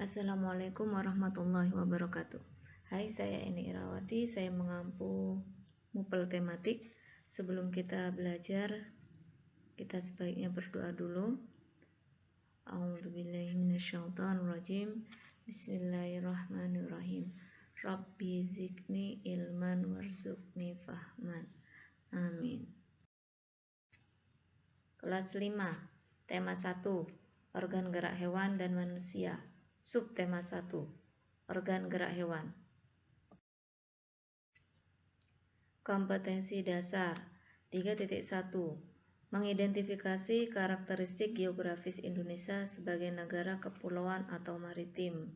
Assalamualaikum warahmatullahi wabarakatuh. Hai, saya Eni Irawati. Saya mengampu mupel tematik. Sebelum kita belajar, kita sebaiknya berdoa dulu. A'udzubillahi minasyaitonirrajim. Bismillahirrahmanirrahim. Rabbi zidni ilman warzuqni fahman. Amin. Kelas 5. Tema 1. Organ gerak hewan dan manusia. Subtema 1. Organ gerak hewan. Kompetensi dasar 3.1. Mengidentifikasi karakteristik geografis Indonesia sebagai negara kepulauan atau maritim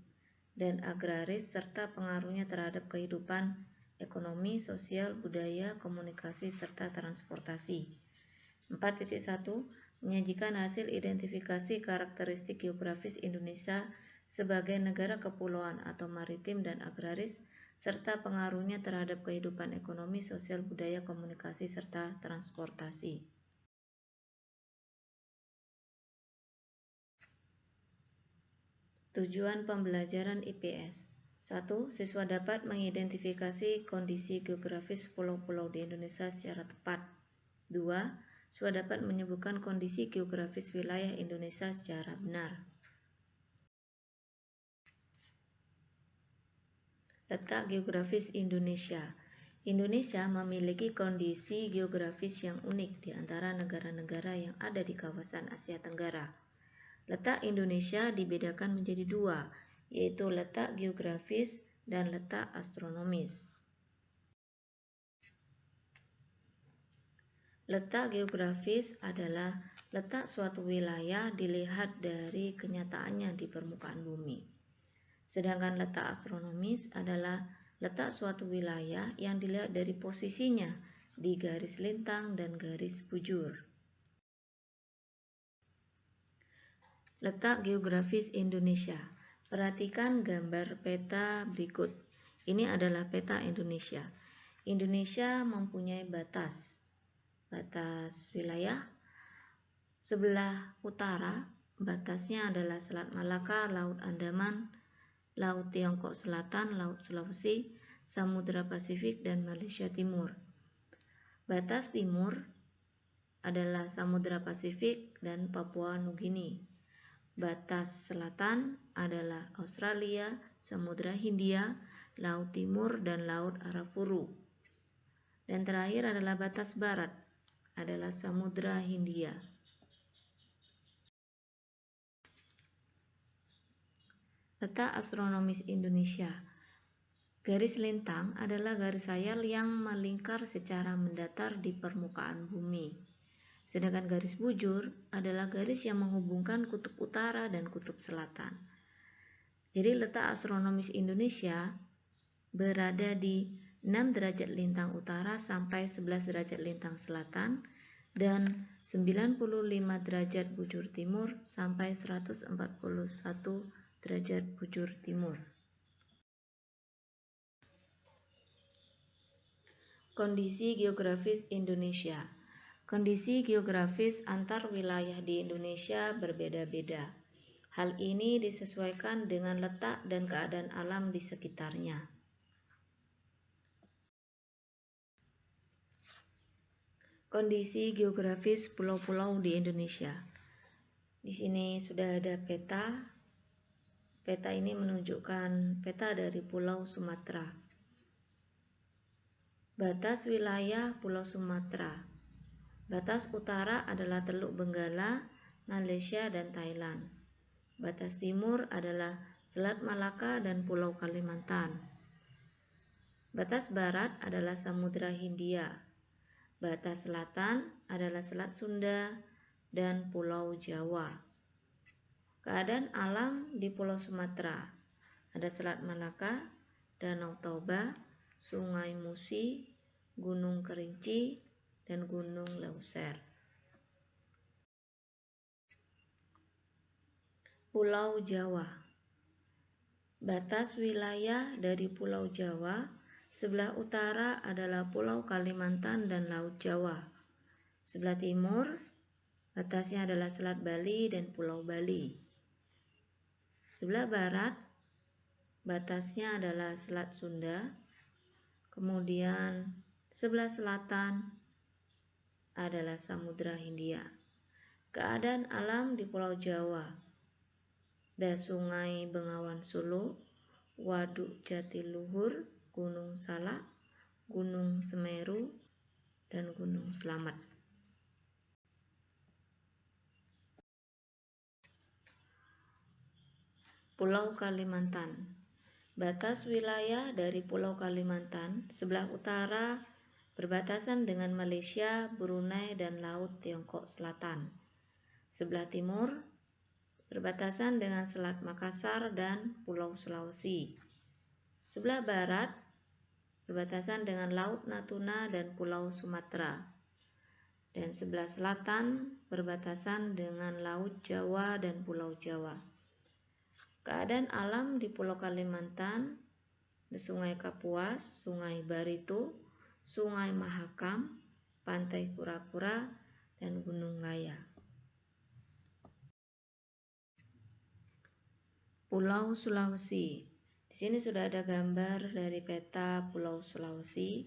dan agraris serta pengaruhnya terhadap kehidupan ekonomi, sosial, budaya, komunikasi, serta transportasi. 4.1. Menyajikan hasil identifikasi karakteristik geografis Indonesia sebagai negara kepulauan atau maritim dan agraris serta pengaruhnya terhadap kehidupan ekonomi, sosial, budaya, komunikasi, serta transportasi. Tujuan pembelajaran IPS 1. Siswa dapat mengidentifikasi kondisi geografis pulau-pulau di Indonesia secara tepat. 2. Siswa dapat menyebutkan kondisi geografis wilayah Indonesia secara benar. Letak geografis Indonesia. Indonesia memiliki kondisi geografis yang unik di antara negara-negara yang ada di kawasan Asia Tenggara. Letak Indonesia dibedakan menjadi dua, yaitu letak geografis dan letak astronomis. Letak geografis adalah letak suatu wilayah dilihat dari kenyataannya di permukaan bumi. Sedangkan letak astronomis adalah letak suatu wilayah yang dilihat dari posisinya di garis lintang dan garis bujur. Letak geografis Indonesia. Perhatikan gambar peta berikut. Ini adalah peta Indonesia. Indonesia mempunyai batas wilayah. Sebelah utara, batasnya adalah Selat Malaka, Laut Andaman, Laut Tiongkok Selatan, Laut Sulawesi, Samudra Pasifik, dan Malaysia Timur. Batas timur adalah Samudra Pasifik dan Papua Nugini. Batas selatan adalah Australia, Samudra Hindia, Laut Timur, dan Laut Arafuru. Dan terakhir adalah batas barat, adalah Samudra Hindia. Letak astronomis Indonesia. Garis lintang adalah garis sayal yang melingkar secara mendatar di permukaan bumi. Sedangkan garis bujur adalah garis yang menghubungkan kutub utara dan kutub selatan. Jadi letak astronomis Indonesia berada di 6 derajat lintang utara sampai 11 derajat lintang selatan dan 95 derajat bujur timur sampai 141 derajat bujur timur. Kondisi geografis Indonesia. Kondisi geografis antar wilayah di Indonesia berbeda-beda. Hal ini disesuaikan dengan letak dan keadaan alam di sekitarnya. Kondisi geografis pulau-pulau di Indonesia. Di sini sudah ada peta. Peta ini menunjukkan peta dari Pulau Sumatera. Batas wilayah Pulau Sumatera. Batas utara adalah Teluk Benggala, Malaysia, dan Thailand. Batas timur adalah Selat Malaka dan Pulau Kalimantan. Batas barat adalah Samudra Hindia. Batas selatan adalah Selat Sunda dan Pulau Jawa. Keadaan alam di Pulau Sumatera. Ada Selat Malaka, Danau Toba, Sungai Musi, Gunung Kerinci, dan Gunung Leuser. Pulau Jawa. Batas wilayah dari Pulau Jawa. Sebelah utara adalah Pulau Kalimantan dan Laut Jawa. Sebelah timur, batasnya adalah Selat Bali dan Pulau Bali. Sebelah barat batasnya adalah Selat Sunda, kemudian sebelah selatan adalah Samudra Hindia. Keadaan alam di Pulau Jawa, ada Sungai Bengawan Solo, Waduk Jatiluhur, Gunung Salak, Gunung Semeru, dan Gunung Slamet. Pulau Kalimantan. Batas wilayah dari Pulau Kalimantan sebelah utara berbatasan dengan Malaysia, Brunei, dan Laut Tiongkok Selatan. Sebelah timur berbatasan dengan Selat Makassar dan Pulau Sulawesi. Sebelah barat berbatasan dengan Laut Natuna dan Pulau Sumatera. Dan sebelah selatan berbatasan dengan Laut Jawa dan Pulau Jawa. Keadaan alam di Pulau Kalimantan, Sungai Kapuas, Sungai Barito, Sungai Mahakam, Pantai Kura-Kura, dan Gunung Raya. Pulau Sulawesi. Di sini sudah ada gambar dari peta Pulau Sulawesi.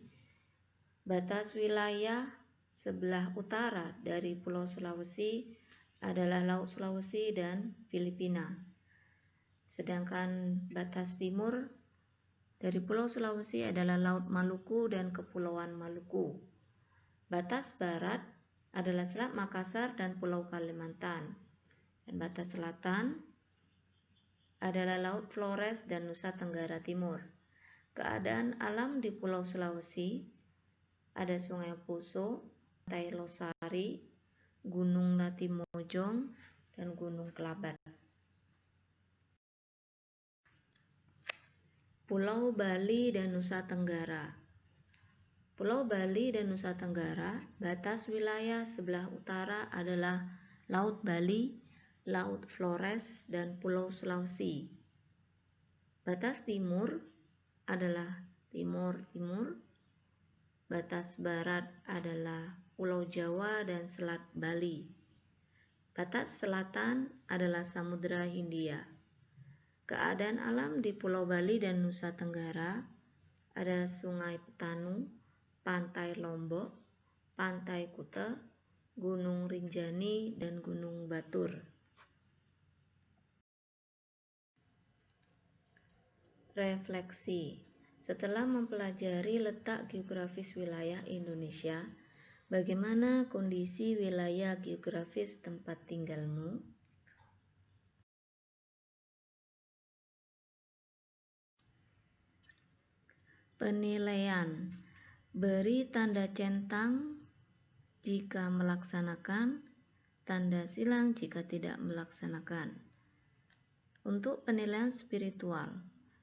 Batas wilayah sebelah utara dari Pulau Sulawesi adalah Laut Sulawesi dan Filipina. Sedangkan batas timur dari Pulau Sulawesi adalah Laut Maluku dan Kepulauan Maluku. Batas barat adalah Selat Makassar dan Pulau Kalimantan. Dan batas selatan adalah Laut Flores dan Nusa Tenggara Timur. Keadaan alam di Pulau Sulawesi ada Sungai Poso, Pantai Losari, Gunung Latimojong, dan Gunung Kelabat. Pulau Bali dan Nusa Tenggara. Pulau Bali dan Nusa Tenggara, batas wilayah sebelah utara adalah Laut Bali, Laut Flores, dan Pulau Sulawesi. Batas timur adalah Timur Timur. Batas barat adalah Pulau Jawa dan Selat Bali. Batas selatan adalah Samudra Hindia. Keadaan alam di Pulau Bali dan Nusa Tenggara ada Sungai Petanu, Pantai Lombok, Pantai Kuta, Gunung Rinjani, dan Gunung Batur. Refleksi. Setelah mempelajari letak geografis wilayah Indonesia, bagaimana kondisi wilayah geografis tempat tinggalmu? Penilaian. Beri tanda centang jika melaksanakan, tanda silang jika tidak melaksanakan. Untuk penilaian spiritual,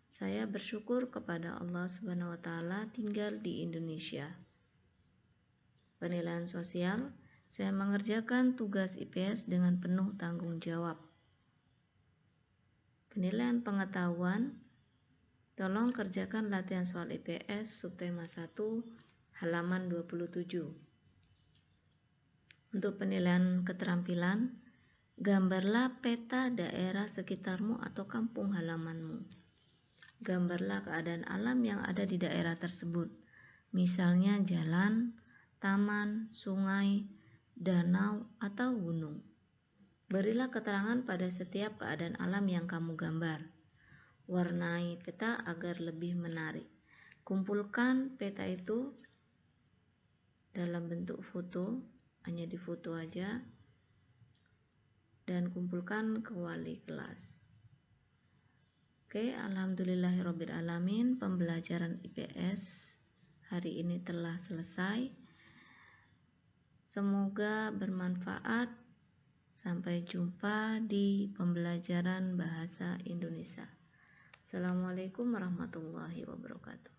saya bersyukur kepada Allah SWT tinggal di Indonesia. Penilaian sosial, saya mengerjakan tugas IPS dengan penuh tanggung jawab. Penilaian pengetahuan, tolong kerjakan latihan soal IPS subtema 1 halaman 27. Untuk penilaian keterampilan, gambarlah peta daerah sekitarmu atau kampung halamanmu. Gambarlah keadaan alam yang ada di daerah tersebut, misalnya jalan, taman, sungai, danau, atau gunung. Berilah keterangan pada setiap keadaan alam yang kamu gambar. Warnai peta agar lebih menarik. Kumpulkan peta itu dalam bentuk foto, hanya di foto aja, dan kumpulkan ke wali kelas. Oke, alhamdulillahirrabbilalamin, pembelajaran IPS hari ini telah selesai. Semoga bermanfaat. Sampai jumpa di pembelajaran bahasa Indonesia. Assalamualaikum warahmatullahi wabarakatuh.